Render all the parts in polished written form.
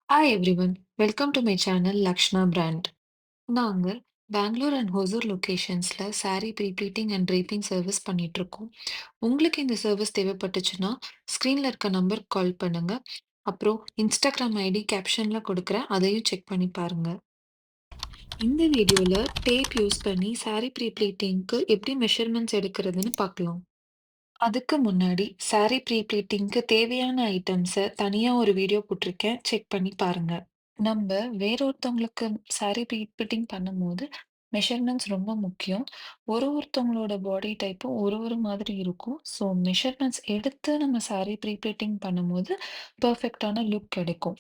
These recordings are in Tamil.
Hi everyone, welcome to my channel Lakshna Brand. நாங்க பெங்களூர் அண்ட் ஹொசூர் லொகேஷன்ஸ்ல saree prepleating and draping service பண்ணிட்டு இருக்கோம். உங்களுக்கு இந்த சர்வீஸ் தேவைப்பட்டுச்சுன்னா ஸ்க்ரீன்ல இருக்க நம்பருக்கு கால் பண்ணுங்க. அப்புறம் இன்ஸ்டாகிராம் ஐடி கேப்ஷன்ல கொடுக்குறேன், அதையும் செக் பண்ணி பாருங்க. இந்த வீடியோல டேப் யூஸ் பண்ணி saree ப்ரீப்ளீட்டிங்க்கு எப்படி மெஷர்மெண்ட்ஸ் எடுக்கிறதுன்னு பார்க்கலாம். அதுக்கு முன்னாடி saree ப்ரீப்ளீட்டிங்க்கு தேவையான ஐட்டம்ஸை தனியா ஒரு வீடியோ போட்டிருக்கேன், செக் பண்ணி பாருங்க. நம்ப வேறொருத்தவங்களுக்கு சாரி ஃபிட்டிங் பண்ணும்போது, மெஷர்மெண்ட்ஸ் ரொம்ப முக்கியம். ஒருத்தவங்களோட பாடி டைப்பும் ஒரு மாதிரி இருக்கும். ஸோ மெஷர்மெண்ட்ஸ் எடுத்து நம்ம சாரி ஃபிட்டிங் பண்ணும்போது, பெர்ஃபெக்ட்டான லுக் கிடைக்கும்.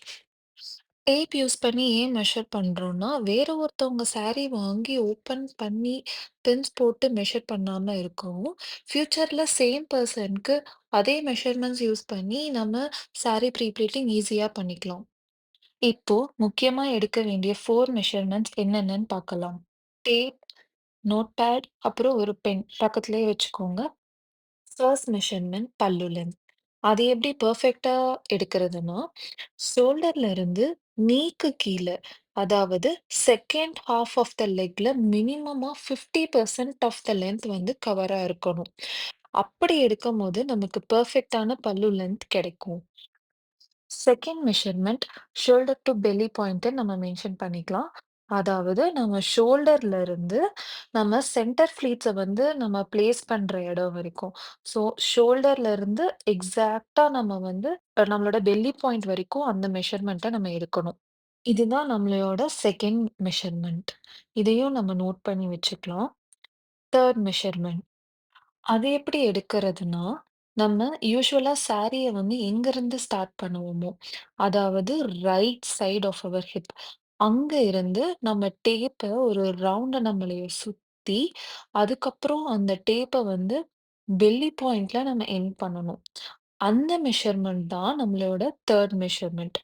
டேப் யூஸ் பண்ணி ஏன் மெஷர் பண்றோம்னா, வேற ஒருத்தவங்க சாரி வாங்கி ஓப்பன் பண்ணி பின்ஸ் போட்டு மெஷர் பண்ணாம இருக்கவும், ஃபியூச்சர்ல சேம் பெர்சனுக்கு அதே மெஷர்மெண்ட்ஸ் யூஸ் பண்ணி நம்ம சாரி ப்ளீட்டிங் ஈஸியா பண்ணிக்கலாம். இப்போ முக்கியமா எடுக்க வேண்டிய 4 மெஷர்மென்ட்ஸ் என்னென்னன்னு பார்க்கலாம். டேப், நோட்பேட், அப்புறம் ஒரு பென் பக்கத்திலேயே வச்சுக்கோங்க. First measurement pallu length. அது எப்படி பெர்ஃபெக்ட்டா எடுக்கிறதுன்னா, ஷோல்டர்ல இருந்து நீக்கு கீழ, அதாவது செகண்ட் ஹால்ஃப் ஆஃப் த லெக்ல மினிமமா 50% ஆஃப் த லென்த் வந்து கவரா இருக்கணும். அப்படி எடுக்கும்போது நமக்கு பெர்ஃபெக்ட்டான பல்லு லென்த் கிடைக்கும். Second measurement shoulder to belly பாயிண்ட்ட நம்ம மென்ஷன் பண்ணிக்கலாம். அதாவது நம்ம ஷோல்டர்ல இருந்து நம்ம சென்டர் ஃப்ளீட்ஸ வந்து நம்ம பிளேஸ் பண்ற இடம் வரைக்கும். ஸோ ஷோல்டர்ல இருந்து எக்ஸாக்ட்டா நம்ம வந்து நம்மளோட பெல்லி பாயிண்ட் வரைக்கும் அந்த மெஷர்மென்ட்ட நம்ம எடுக்கணும். இதுதான் நம்மளோட செகண்ட் மெஷர்மென்ட். இதையும் நம்ம நோட் பண்ணி வச்சுக்கலாம். Third measurement. அது எப்படி எடுக்கிறதுனா, நம்ம யூசுவலா சாரிய வந்து எங்கருந்து ஸ்டார்ட் பண்ணுவோமோ, அதாவது right side of our hip. அங்க இருந்து நம்ம டேப்ப ஒரு ரவுண்ட நம்மளைய சுத்தி, அதுக்கப்புறம் அந்த டேப்ப வந்து பெல்லி பாயிண்ட்ல நம்ம எண்ட் பண்ணணும். அந்த மெஷர்மென்ட் தான் நம்மளோட 3 மெஷர்மென்ட்.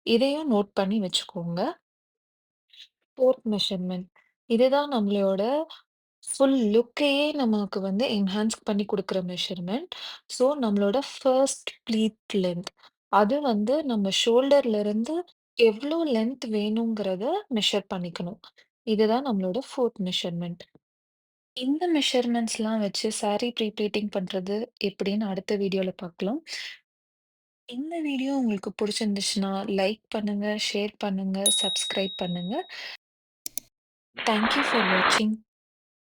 இதையும் நோட் பண்ணி வச்சுக்கோங்க. 4த் மெஷர்மென்ட். இதுதான் நம்மளோட ஃபுல் லுக்கையே நமக்கு வந்து என்ஹான்ஸ் பண்ணி குடுக்குற மெஷர்மென்ட். ஸோ, நம்மளோட ஃபர்ஸ்ட் ப்ளீட் லென்த். அது வந்து நம்ம ஷோல்டர்ல இருந்து எவ்ளோ லென்த் வேணுங்கிறத மெஷர் பண்ணிக்கணும். இதுதான் நம்மளோட 4த் மெஷர்மென்ட். இந்த மெஷர்மென்ட்ஸ்லாம் வச்சு சாரி ப்ளீட்டிங் பண்றது எப்படின்னு அடுத்த வீடியோல பார்க்கலாம். இந்த வீடியோ உங்களுக்கு புடிச்சிருந்துச்சுன்னா, லைக் பண்ணுங்க, ஷேர் பண்ணுங்க, சப்ஸ்கிரைப் பண்ணுங்க. தேங்க் யூ ஃபார் வாட்சிங்.